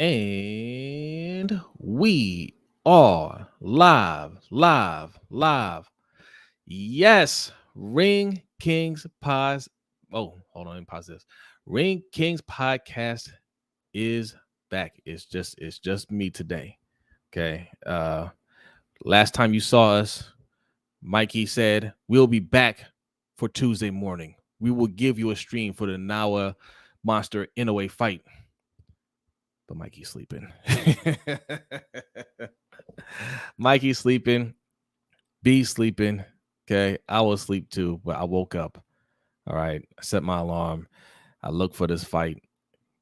And we are live. Yes, Ring Kings Pause. Oh, hold on, let me pause this. Ring Kings podcast is back. It's just me today. Okay. Last time you saw us, Mikey said we'll be back for Tuesday morning. We will give you a stream for the Naoya Monster Inoue fight. But Mikey's sleeping. Mikey's sleeping. B's sleeping. Okay. I was asleep too, but I woke up. All right. I set my alarm. I looked for this fight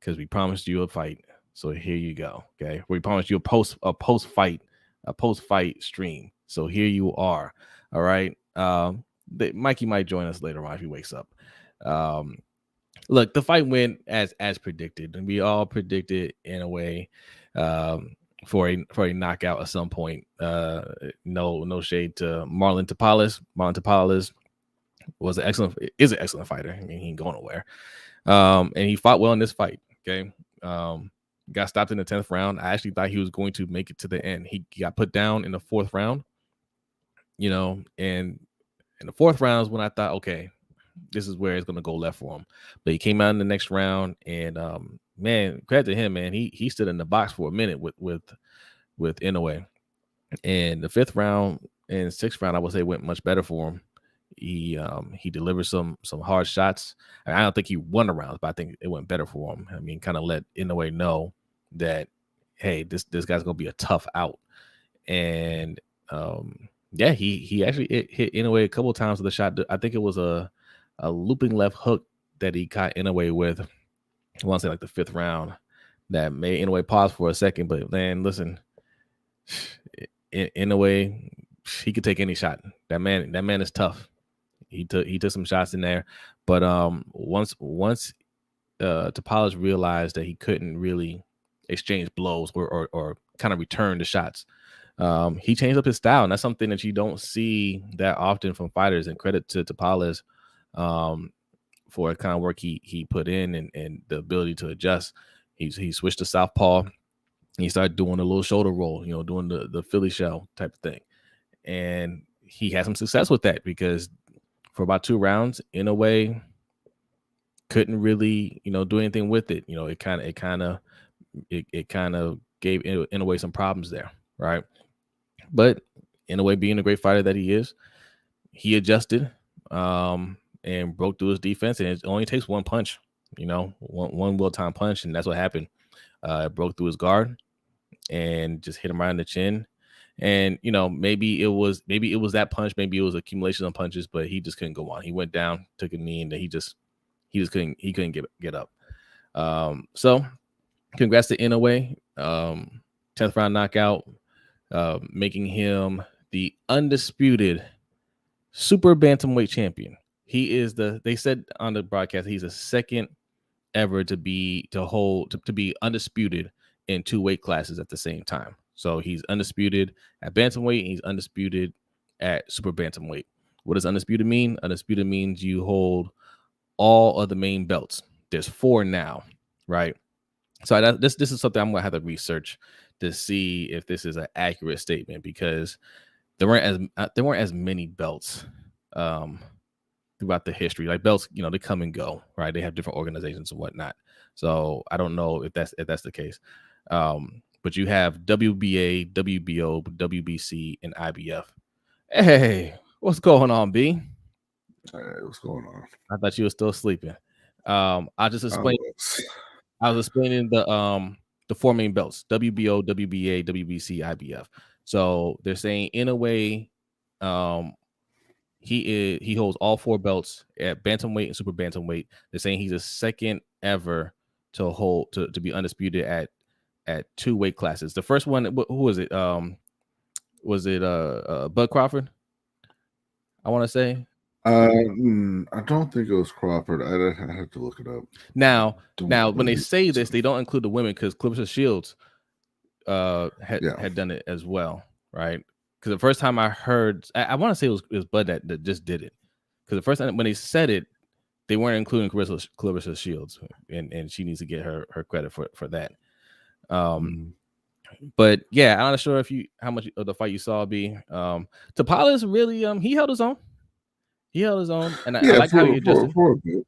because we promised you a fight. So here you go. Okay. We promised you a post fight stream. So here you are. All right. Mikey might join us later on if he wakes up. Look, the fight went as predicted, and we all predicted in a way for a knockout at some point. No shade to Marlon Tapales. Marlon Tapales is an excellent fighter. I mean, he ain't going nowhere. And he fought well in this fight. Okay. Got stopped in the 10th round. I actually thought he was going to make it to the end. He got put down in the 4th round. And in the 4th round is when I thought, okay, this is where it's going to go left for him. But he came out in the next round, and man, credit to him, man. He stood in the box for a minute with Inoue. And the 5th round and 6th round, I would say, went much better for him. He delivered some hard shots. I don't think he won the rounds, but I think it went better for him. I mean, kind of let Inoue know that, hey, this guy's gonna be a tough out. And yeah, he actually hit Inoue a couple of times with a shot. I think it was a looping left hook that he caught Inoue with. I want to say like the 5th round that made Inoue pause for a second. But man, listen, Inoue, he could take any shot. That man is tough. He took some shots in there, but once Tapales realized that he couldn't really exchange blows or kind of return the shots, he changed up his style, and that's something that you don't see that often from fighters. And credit to Tapales for the kind of work he put in and the ability to adjust. He switched to southpaw. He started doing a little shoulder roll, doing the Philly shell type of thing, and he had some success with that because for about 2 rounds, Inoue couldn't really, do anything with it. It kind of gave Inoue some problems there, right? But Inoue, being a great fighter that he is, he adjusted and broke through his defense, and it only takes one punch, one well-timed punch, and that's what happened. It broke through his guard and just hit him right in the chin. And maybe it was that punch, maybe it was accumulation of punches, but he just couldn't go on. He went down, took a knee, and he just couldn't get up. So congrats to Inoue, 10th round knockout, making him the undisputed super bantamweight champion. He is they said on the broadcast he's the second ever to be undisputed in 2 weight classes at the same time. So he's undisputed at bantamweight, and he's undisputed at super bantamweight. What does undisputed mean? Undisputed means you hold all of the main belts. There's 4 now, right? So this is something I'm gonna have to research to see if this is an accurate statement, because there weren't as many belts throughout the history. Like belts, they come and go, right? They have different organizations and whatnot. So I don't know if that's the case. But you have WBA, WBO, WBC, and IBF. Hey, what's going on, B? Hey, what's going on? I thought you were still sleeping. I just explained. I was explaining the 4 main belts: WBO, WBA, WBC, IBF. So they're saying in a way, he holds all 4 belts at bantamweight and super bantamweight. They're saying he's the second ever to be undisputed at 2 weight classes. The first one, who was it? Was it Bud Crawford? I want to say. I don't think it was Crawford. I have to look it up. Now, when they say this, they don't include the women because Clarissa Shields had done it as well, right? Because the first time I heard, I want to say it was Bud that just did it. Because the first time when they said it, they weren't including Clarissa Shields, and she needs to get her credit for that. Um, but yeah, I'm not sure how much of the fight you saw. Tapales really he held his own. He held his own, and I Yeah, like how he adjusted. for a bit.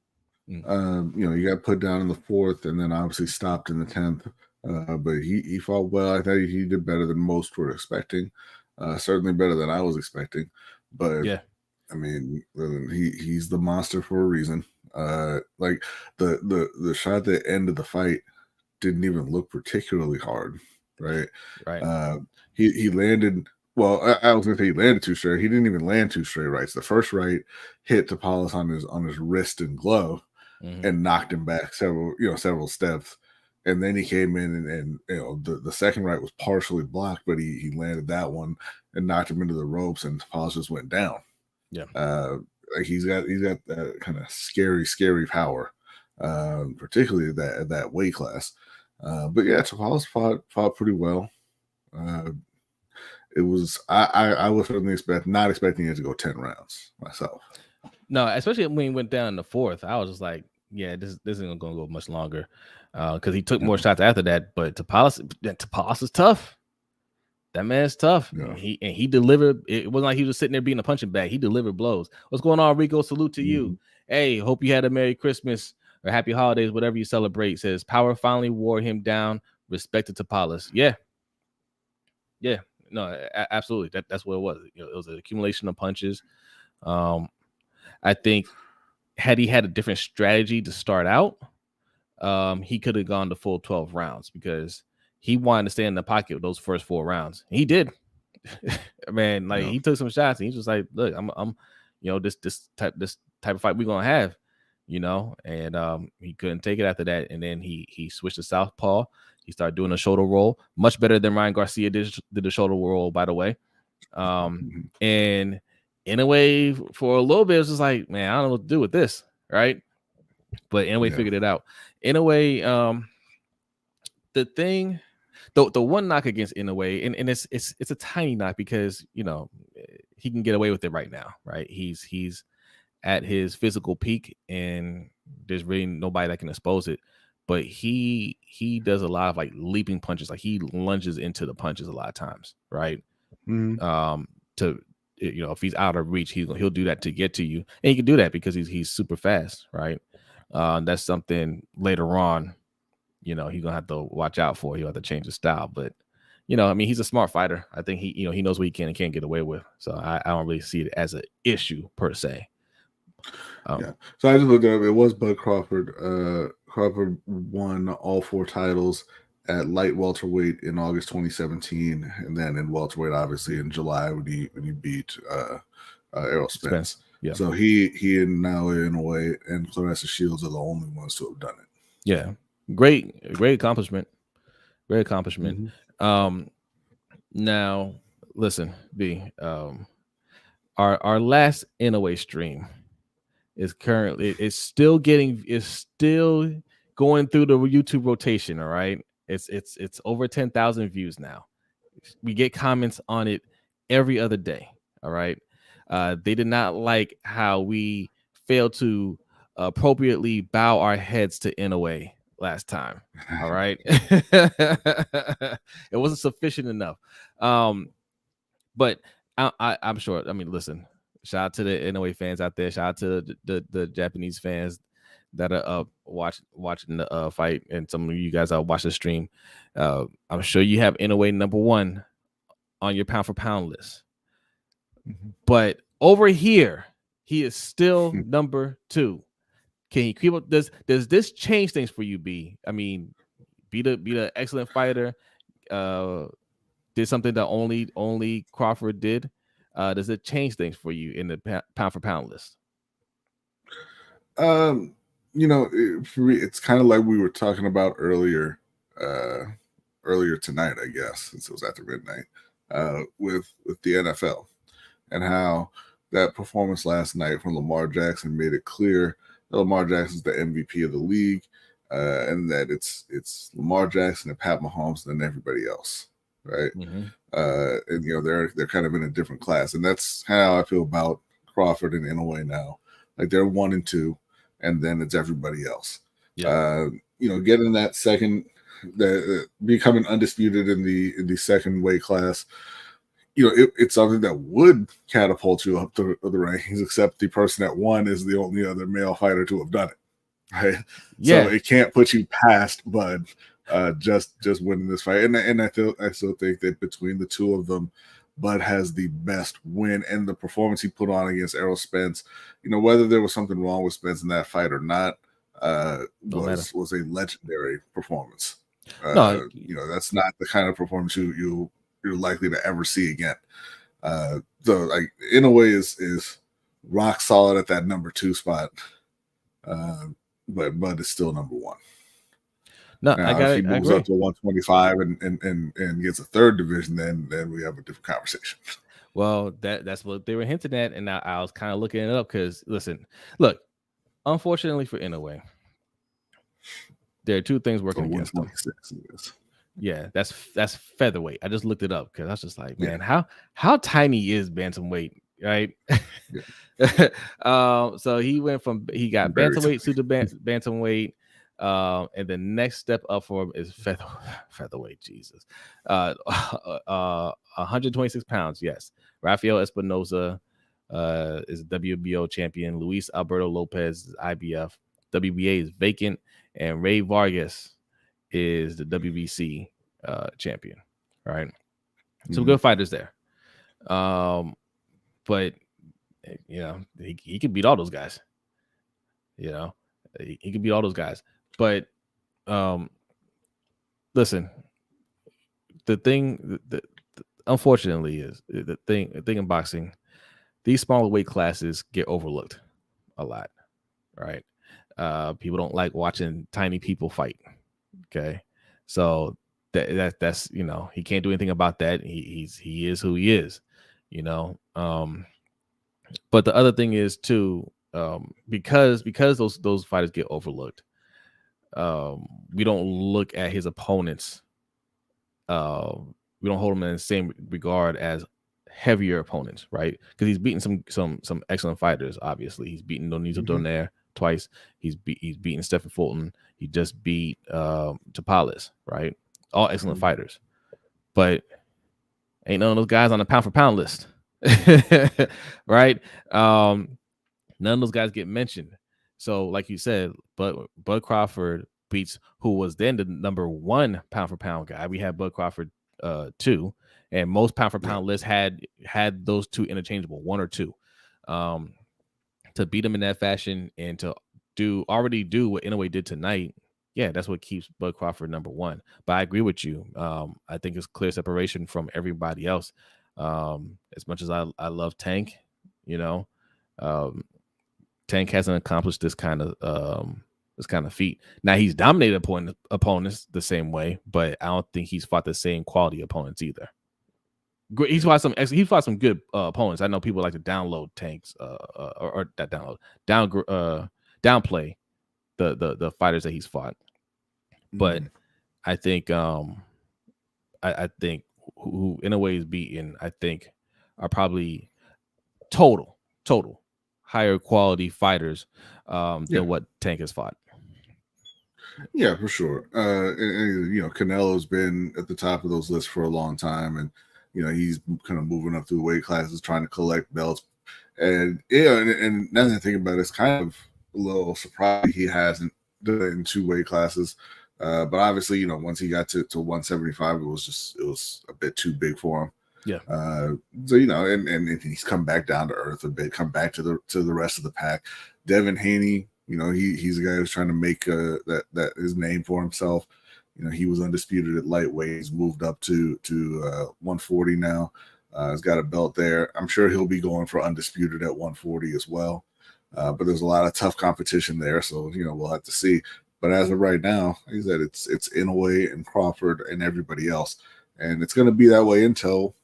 Mm. He got put down in the fourth, and then obviously stopped in the 10th. But he fought well. I thought he did better than most were expecting. Certainly better than I was expecting. But Yeah, I mean, he's the monster for a reason. Like the shot at the end of the fight didn't even look particularly hard, right? right. He landed. Well, I was gonna say he landed too straight. He didn't even land two straight rights. The first right hit Tapales on his wrist and glove Mm-hmm. and knocked him back several steps. And then he came in and the second right was partially blocked, but he landed that one and knocked him into the ropes, and Tapales just went down. Yeah. Like he's got that kind of scary power, particularly that weight class. But yeah, Tapales fought pretty well. It was I was certainly not expecting it to go 10 rounds myself. No, especially when he went down in the fourth, I was just like, yeah, this isn't going to go much longer because he took more shots after that. But Tapales is tough. That man's tough. Yeah. He delivered. It wasn't like he was sitting there being a punching bag. He delivered blows. What's going on, Rico? Salute to you. Hey, hope you had a Merry Christmas or Happy Holidays, whatever you celebrate. Says Power finally wore him down. Respect to Tapales. Yeah. No, absolutely. That's what it was. It was an accumulation of punches. I think had he had a different strategy to start out, he could have gone the full 12 rounds because he wanted to stay in the pocket with those first 4 rounds. He did. Man, like he took some shots and he's just like, look, I'm this type of fight we're gonna have, and he couldn't take it after that. And then he switched to southpaw. He started doing a shoulder roll, much better than Ryan Garcia did the shoulder roll, by the way. And in a way, for a little bit, it was just like, man, I don't know what to do with this, right? But Inoue figured it out. Inoue, the one knock against Inoue, and it's a tiny knock because he can get away with it right now, right? He's at his physical peak, and there's really nobody that can expose it. But he does a lot of like leaping punches, like he lunges into the punches a lot of times, right? If he's out of reach, he'll do that to get to you, and he can do that because he's super fast, right? That's something later on, he's gonna have to watch out for. He'll have to change his style, but he's a smart fighter. I think he knows what he can and can't get away with. So I don't really see it as an issue per se. Yeah. So I just looked up. It was Bud Crawford. Crawford won all 4 titles at light welterweight in August 2017, and then in welterweight, obviously in July when he beat Errol Spence. Yeah. So he and Naoya and Clarissa Shields are the only ones to have done it. Yeah. Great accomplishment. Great accomplishment. Now listen, B. Our last Inoue stream is still going through the YouTube rotation. All right. It's over 10,000 views now. We get comments on it every other day. All right. They did not like how we failed to appropriately bow our heads to Inoue last time. All right. It wasn't sufficient enough. But I'm sure. I mean, listen, shout out to the Inoue fans out there. Shout out to the Japanese fans that are watching the fight, and some of you guys are watching the stream. I'm sure you have Inoue number 1 on your pound for pound list, but over here he is still number 2. Can he keep up? Does this change things for you, B? I mean, be the excellent fighter. Did something that only Crawford did. Does it change things for you in the pound for pound list? For me, it's kind of like we were talking about earlier tonight, I guess, since it was after midnight, with the NFL and how that performance last night from Lamar Jackson made it clear that Lamar Jackson's the MVP of the league, and that it's Lamar Jackson and Pat Mahomes and everybody else, right? And they're kind of in a different class, and that's how I feel about Crawford and Inoue now. Like they're 1 and 2, and then it's everybody else. Getting that second becoming undisputed in the second weight class, it's something that would catapult you up the rankings. Except the person that won is the only other male fighter to have done it, right? So Yeah. it can't put you past Bud, just winning this fight. And I still think that between the two of them, Bud has the best win, and the performance he put on against Errol Spence. Whether there was something wrong with Spence in that fight or not, Don't matter. was a legendary performance. No, That's not the kind of performance you're likely to ever see again. So like Inoue is rock solid at that number 2 spot, but Bud is still number 1. no, I Now, got if he it. I moves agree. up to 125 and gets a third division, then we have a different conversation. Well, that's what they were hinting at, and I was kind of looking it up because look, unfortunately for Inoue, there are two things working against them. 126. Yeah, that's featherweight. I just looked it up because I was just like, man, how tiny is bantamweight, right? Yeah. So he got Very bantamweight, super bantamweight, and the next step up for him is featherweight. Jesus, 126 pounds. Yes, Rafael Espinosa is WBO champion. Luis Alberto Lopez is IBF. WBA is vacant, and Ray Vargas is the WBC champion. Right, some good fighters there. But he could beat all those guys. He could beat all those guys. But listen, the thing that unfortunately is the thing in boxing, these smaller weight classes get overlooked a lot, right? People don't like watching tiny people fight. Okay, so that's he can't do anything about that. He is who he is, But the other thing is too, because those fighters get overlooked, we don't look at his opponents. We don't hold him in the same regard as heavier opponents, right? Because he's beaten some excellent fighters. Obviously, he's beaten Nonito Donaire twice. He's beaten Stephen Fulton. He just beat Tapales, right? All excellent fighters, but ain't none of those guys on the pound for pound list, right? None of those guys get mentioned. So, like you said, Bud Crawford beats who was then the number 1 pound for pound guy. We had Bud Crawford 2, and most pound for pound lists had those two interchangeable, 1 or 2. To beat him in that fashion and to already do what Inoue did tonight, yeah, that's what keeps Bud Crawford number 1. But I agree with you. I think it's clear separation from everybody else. As much as I love Tank, Tank hasn't accomplished this kind of feat. Now he's dominated opponents the same way, but I don't think he's fought the same quality opponents either. He's fought some good opponents. I know people like to download Tanks or that downplay the fighters that he's fought, but I think I think who Inoue is beaten, I think are probably total higher quality fighters than what Tank has fought. Yeah, for sure. And Canelo's been at the top of those lists for a long time, and he's kind of moving up through weight classes, trying to collect belts. And and now that I think about it, it's kind of a little surprising he hasn't done it in 2 weight classes. But obviously, once he got to 175, it was a bit too big for him. Yeah. So and he's come back down to earth a bit, come back to the rest of the pack. Devin Haney, he's a guy who's trying to make that his name for himself. He was undisputed at lightweight. He's moved up to 140 now. He's got a belt there. I'm sure he'll be going for undisputed at 140 as well. But there's a lot of tough competition there, so we'll have to see. But as of right now, like I said, it's Inoue and Crawford and everybody else, and it's going to be that way until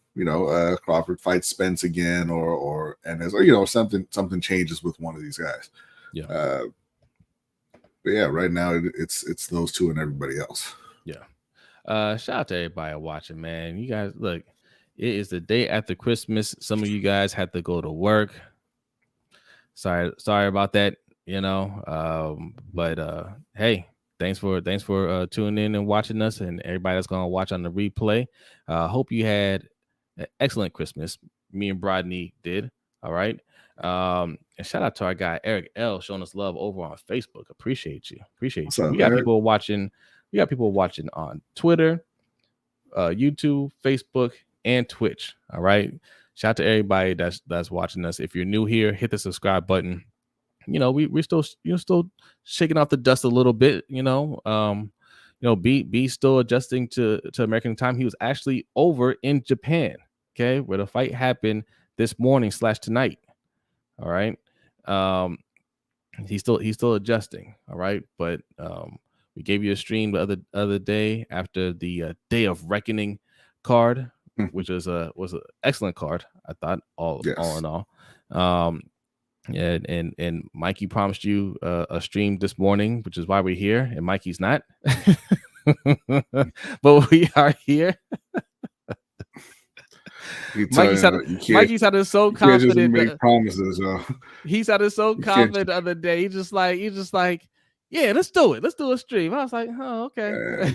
Crawford fights Spence again, or something changes with one of these guys. Yeah. But yeah, right now it's those two and everybody else. Yeah. Shout out to everybody watching, man. You guys, look, it is the day after Christmas. Some of you guys had to go to work. Sorry about that. But hey, thanks for tuning in and watching us, and everybody that's gonna watch on the replay. Hope you had an excellent Christmas. Me and Brodney did. All right. And shout out to our guy Eric L showing us love over on Facebook. Appreciate you. What's We up, got Eric? people watching. We got people watching on Twitter, YouTube, Facebook, and Twitch. All right. Shout out to everybody that's watching us. If you're new here, hit the subscribe button. We're still still shaking off the dust a little bit. B still adjusting to American time. He was actually over in Japan, okay, where the fight happened this morning / tonight. All right. He's still adjusting. All right. But we gave you a stream the other day after the Day of Reckoning card, which was an excellent card, I thought, all in all. And Mikey promised you a stream this morning, which is why we're here, and Mikey's not. But we are here. Mikey sounded so confident. Make promises, he sounded so confident the other day. He's just like, yeah, let's do it. Let's do a stream. I was like, oh, okay.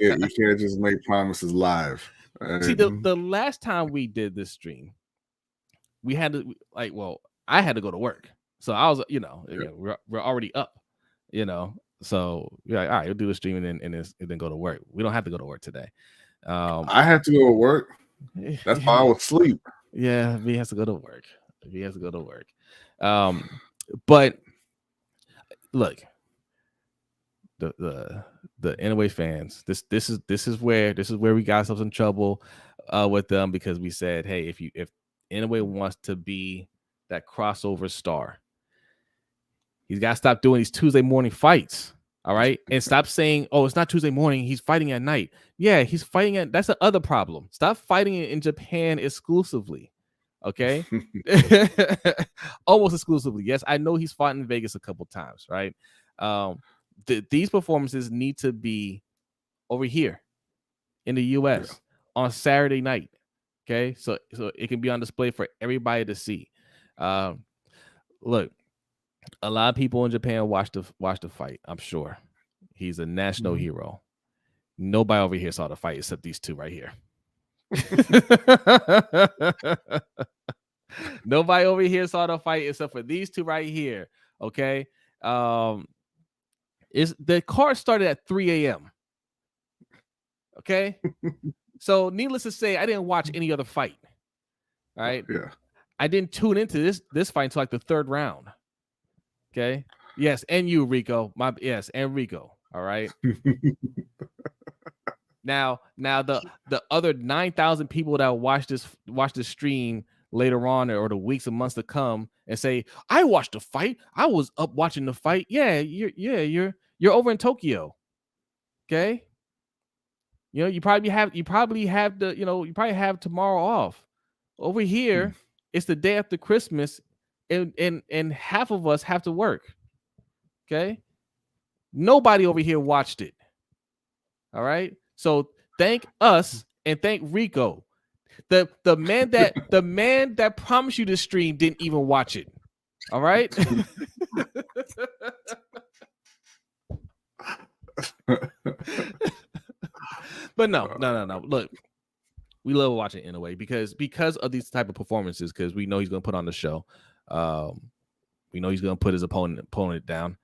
You can't just make promises live. Right? See, the last time we did this stream, we had to I had to go to work, so I was, we're already up, so you're like, all right, we'll do a stream and then go to work. We don't have to go to work today. I had to go to work. That's why I was asleep. Yeah, he has to go to work. But look, the Inoue fans, this is where we got ourselves in trouble with them, because we said, hey, if Inoue wants to be that crossover star, he's got to stop doing these Tuesday morning fights. All right. And stop saying, oh, it's not Tuesday morning, he's fighting at night. Yeah, he's fighting that's the other problem. Stop fighting in Japan exclusively. Okay. Almost exclusively. Yes, I know he's fought in Vegas a couple times, right? These performances need to be over here in the US on Saturday night. Okay, so it can be on display for everybody to see. Look, a lot of people in Japan watch the fight. I'm sure he's a national hero. Nobody over here saw the fight except these two right here. Nobody over here saw the fight except for these two right here. Okay, is the card started at 3 a.m. Okay. So needless to say, I didn't watch any other fight. All right. Yeah. I didn't tune into this fight until like the third round. Okay. Yes, and you, Rico. And Rico. All right. Now the other 9,000 people that watch this stream later on, or the weeks and months to come, and say, I watched the fight. I was up watching the fight. Yeah, you're over in Tokyo. Okay. You probably have tomorrow off. Over here, it's the day after Christmas, and half of us have to work. Okay, nobody over here watched it. All right, so thank us and thank Rico. The man that promised you this stream didn't even watch it. All right. But no. Look, we love watching Inoue because of these type of performances, because we know he's going to put on the show. We know he's going to put his opponent down,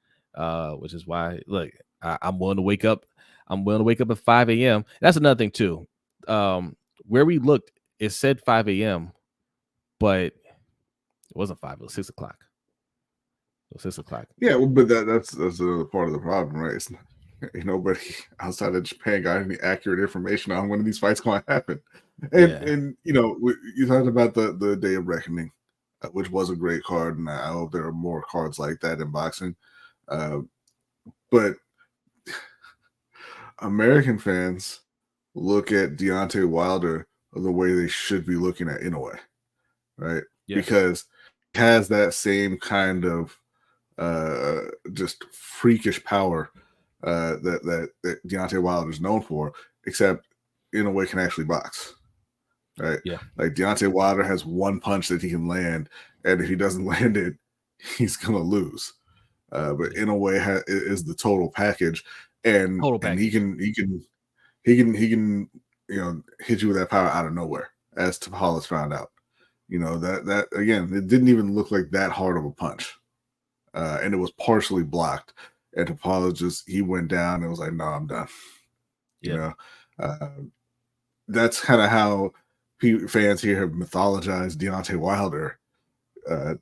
which is why, look, I'm willing to wake up. I'm willing to wake up at 5 a.m. That's another thing too. Where we looked, it said 5 a.m., but it wasn't 5. It was 6 o'clock. Yeah, well, but that's another part of the problem, right? It's not, nobody outside of Japan got any accurate information on when these fights going to happen. And you talked about the Day of Reckoning, which was a great card, and I hope there are more cards like that in boxing. But American fans look at Deontay Wilder the way they should be looking at Inoue, right? Yes. Because he has that same kind of just freakish power that Deontay Wilder is known for, except Inoue can actually box, right? Yeah. Like Deontay Wilder has one punch that he can land, and if he doesn't land it, he's gonna lose. But Inoue is the total package, and Total he package. can hit you with that power out of nowhere, as Tapales found out. That again, it didn't even look like that hard of a punch, and it was partially blocked. And Tapales he went down and was like, "No, I'm done." You Yep. know, uh, that's kind of how fans here have mythologized Deontay Wilder,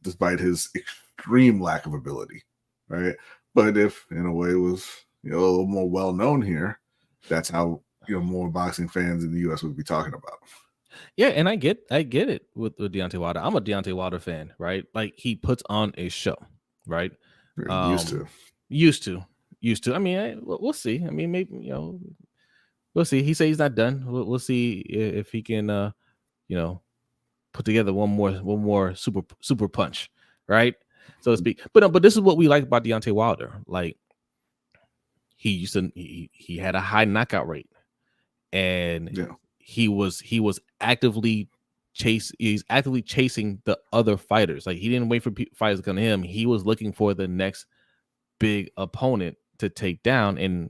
despite his extreme lack of ability, right? But if Inoue was a little more well known here, that's how more boxing fans in the U.S. would be talking about. Yeah, and I get it with Deontay Wilder. I'm a Deontay Wilder fan, right? Like he puts on a show, right? Used to. Um, used to, used to. I mean, we'll see. I mean, maybe we'll see. He says he's not done. We'll see if he can, you know, put together one more super punch, right? So to speak. But this is what we like about Deontay Wilder. Like he had a high knockout rate, and Yeah. he's actively chasing the other fighters. Like he didn't wait for fighters to come to him. He was looking for the next big opponent to take down, and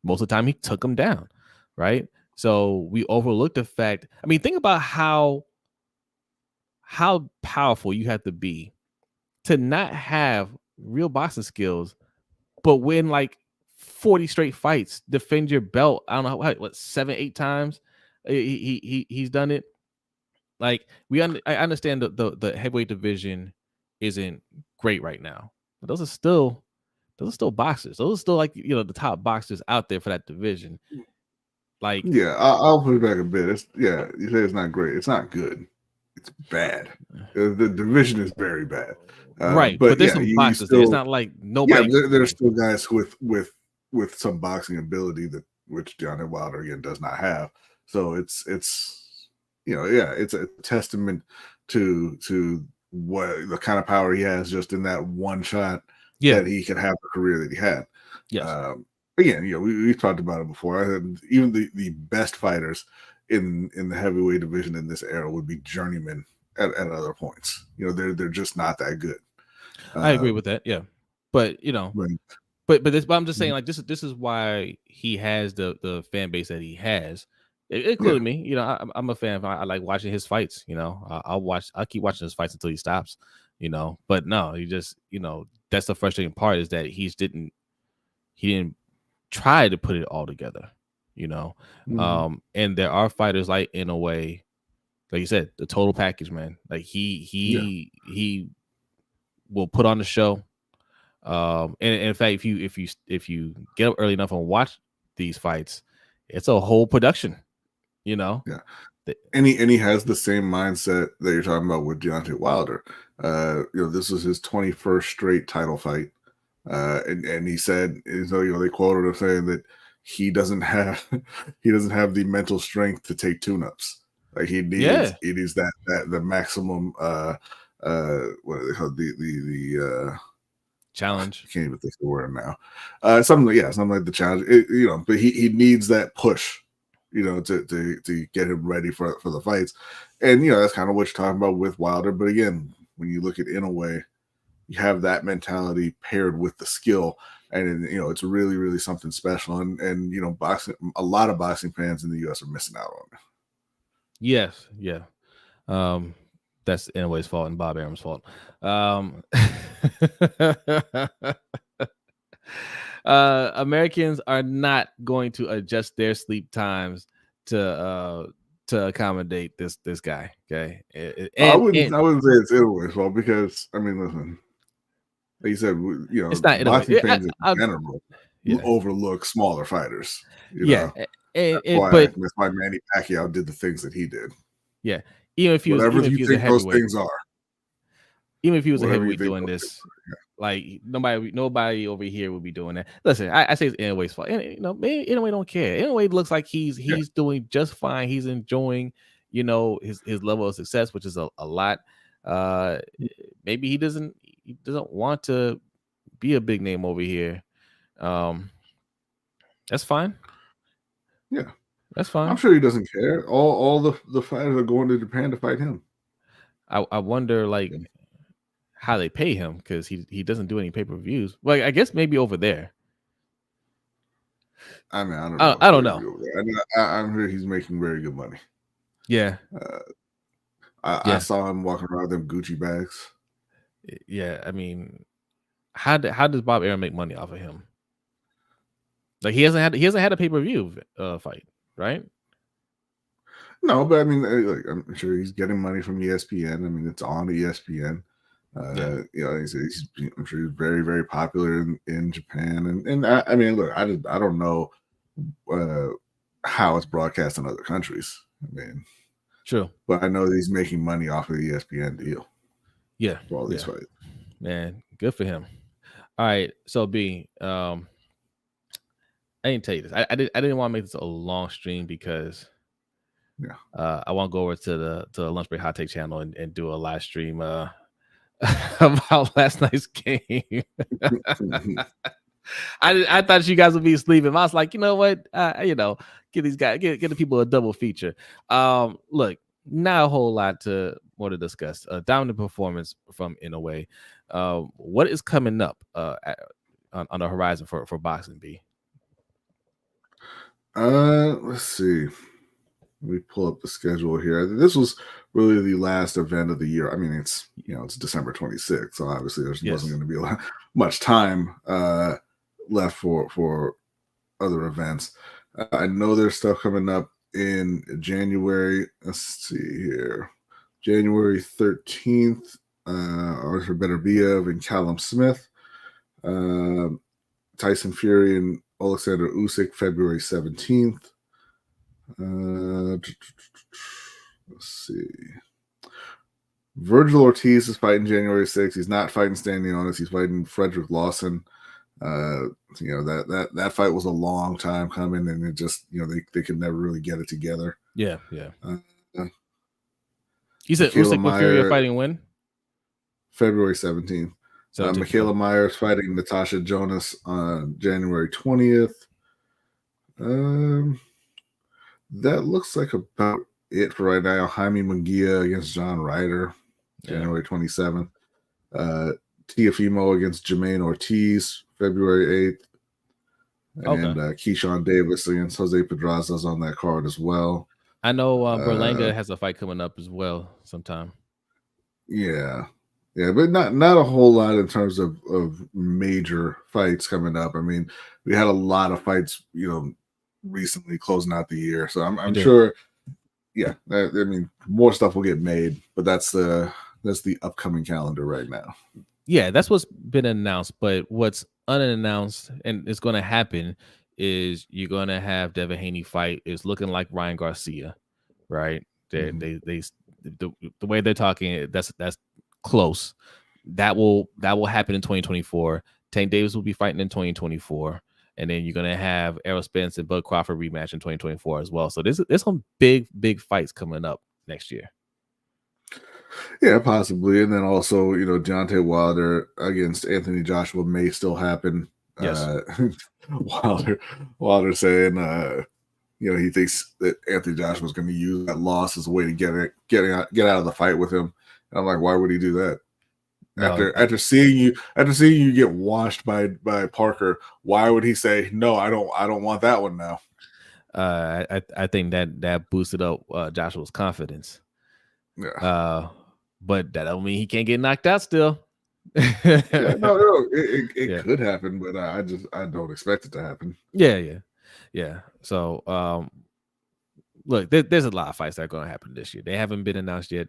most of the time he took him down, right? So we overlooked the fact. I mean, think about how powerful you have to be to not have real boxing skills, but win like 40 straight fights, defend your belt. I don't know what 7-8 times he's done it. Like I understand the heavyweight division isn't great right now, but those are still boxers. Those are still like the top boxers out there for that division. Like Yeah, I'll put it back a bit. You say it's not great. It's not good. It's bad. The division is very bad. right, but But there's yeah, some you boxers there. It's still not like nobody. there's still guys with some boxing ability that which Deontay Wilder again does not have. So it's it's a testament to what the kind of power he has just in that one shot Yeah. that he could have the career that he had. Yes. Again, we've talked about it before. Even the best fighters in the heavyweight division in this era would be journeymen at other points. They're just not that good. I agree with that. Yeah, but Right. but I'm just saying, like, this is why he has the fan base that he has, including Yeah. me. I'm a fan. I like watching his fights. I'll keep watching his fights until he stops. But no, he just that's the frustrating part is that he didn't try to put it all together. And there are fighters like Inoue, like you said, the total package, man. Like he will put on the show. And in fact, if you get up early enough and watch these fights, it's a whole production. Yeah. And he has the same mindset that you're talking about with Deontay Wilder. This was his 21st straight title fight. And he said, they quoted him saying that he doesn't have the mental strength to take tune-ups. Like he needs the maximum what are they called? The challenge. I can't even think of the word now. Something like the challenge. But he needs that push, to get him ready for the fights. And that's kind of what you're talking about with Wilder. But again, when you look at Inoue, you have that mentality paired with the skill, and it's really, really something special. And boxing, a lot of boxing fans in the U.S. are missing out on it. Yes, yeah. That's Inoue's fault and Bob Arum's fault. Americans are not going to adjust their sleep times to accommodate this guy. Okay, I wouldn't say it's Inoue's fault because I mean, listen, like you said, it's not boxing Inoue. fans in general overlook smaller fighters. That's why Manny Pacquiao did the things that he did. Yeah, even if he was a heavyweight, those things are. Even if he was a heavyweight doing this, like nobody over here would be doing that. Listen, I say it's Inoue's fault. And maybe Inoue don't care. Inoue looks like he's doing just fine. He's enjoying, his level of success, which is a lot. Maybe he doesn't want to be a big name over here. That's fine. Yeah, that's fine. I'm sure he doesn't care. All the fighters are going to Japan to fight him. I wonder, like, how they pay him because he doesn't do any pay-per-views. Well, I guess maybe over there. I mean, I don't know. I don't know. I mean, I'm sure he's making very good money. Yeah. I saw him walking around with them Gucci bags. Yeah, I mean, how does Bob Arum make money off of him? Like he hasn't had a pay-per-view fight, right? No, but I mean, like, I'm sure he's getting money from ESPN. I mean, it's on ESPN. Yeah. You know, I'm sure he's very, very popular in Japan. And I mean, look, I don't know how it's broadcast in other countries. I mean, True. but I know that he's making money off of the ESPN deal. Yeah. For all these fights. Man, good for him. All right, so B, I didn't tell you this. I didn't want to make this a long stream because I want to go over to the Lunch Break Hot Take channel and do a live stream about last night's game. I thought you guys would be sleeping. I was like, you know what? Give these guys, get the people a double feature. Look, not a whole lot more to discuss. Dominant performance from Inoue. What is coming up on the horizon for boxing, B? Let's see. Let me pull up the schedule here. This was really the last event of the year. I mean, it's December 26th, so obviously there wasn't going to be much time left for other events. I know there's stuff coming up in January. Let's see here. January 13th, Arthur Beterbiev and Callum Smith. Tyson Fury and Alexander Usyk, February 17th. Let's see. Virgil Ortiz is fighting January 6th. He's not fighting Stanionis. He's fighting Frederick Lawson. That fight was a long time coming, and it just they could never really get it together. Yeah. You said Usyk and Fury are fighting when? February 17th. Michaela Myers fighting Natasha Jonas on January 20th. That looks like about it for right now. Jaime Munguia against John Ryder, January 27th. Teofimo against Jermaine Ortiz, February 8th. And Keyshawn Davis against Jose Pedraza's on that card as well. I know Berlanga has a fight coming up as well sometime. Yeah, but not a whole lot in terms of major fights coming up. I mean, we had a lot of fights, recently closing out the year. So I'm sure, I mean, more stuff will get made, but that's the upcoming calendar right now. Yeah, that's what's been announced, but what's unannounced and it's going to happen is you're going to have Devin Haney fight. It's looking like Ryan Garcia, right? The way they're talking, that's close. That will happen in 2024. Tank Davis will be fighting in 2024. And then you're going to have Errol Spence and Bud Crawford rematch in 2024 as well. So there's some big fights coming up next year. Yeah, possibly. And then also, Deontay Wilder against Anthony Joshua may still happen. Yes. Wilder saying, he thinks that Anthony Joshua is going to use that loss as a way to get out of the fight with him. And I'm like, why would he do that? After seeing you get washed by Parker, why would he say no? I don't want that one now. I think that boosted up Joshua's confidence. Yeah. But that don't mean he can't get knocked out still. It could happen, but I don't expect it to happen. Yeah. So look, there's a lot of fights that are going to happen this year. They haven't been announced yet.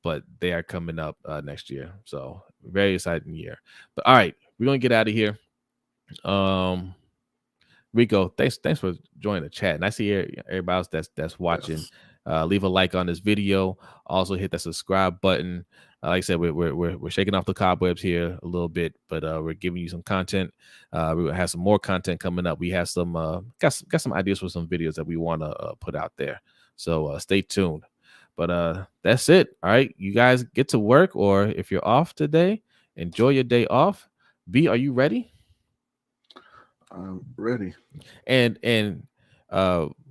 But they are coming up next year. So very exciting year. But all right, we're gonna get out of here. Rico, thanks for joining the chat. And I see everybody else that's watching. Leave a like on this video. Also hit that subscribe button. Like I said, we're shaking off the cobwebs here a little bit, but we're giving you some content. We're gonna have some more content coming up. We have some got some ideas for some videos that we want to put out there. So stay tuned. But that's it. All right. You guys get to work, or if you're off today, enjoy your day off. B, are you ready? I'm ready. And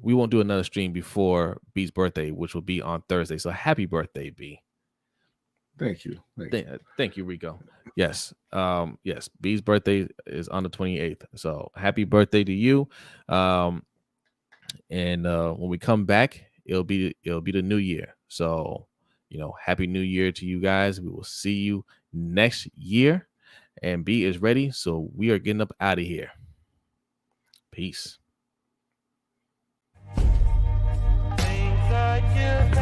we won't do another stream before B's birthday, which will be on Thursday. So happy birthday, B. Thank you. Thank you, Rico. Yes. Yes. B's birthday is on the 28th. So happy birthday to you. And when we come back, it'll be the new year. So, happy new year to you guys. We will see you next year. And B is ready. So we are getting up out of here. Peace. Things that you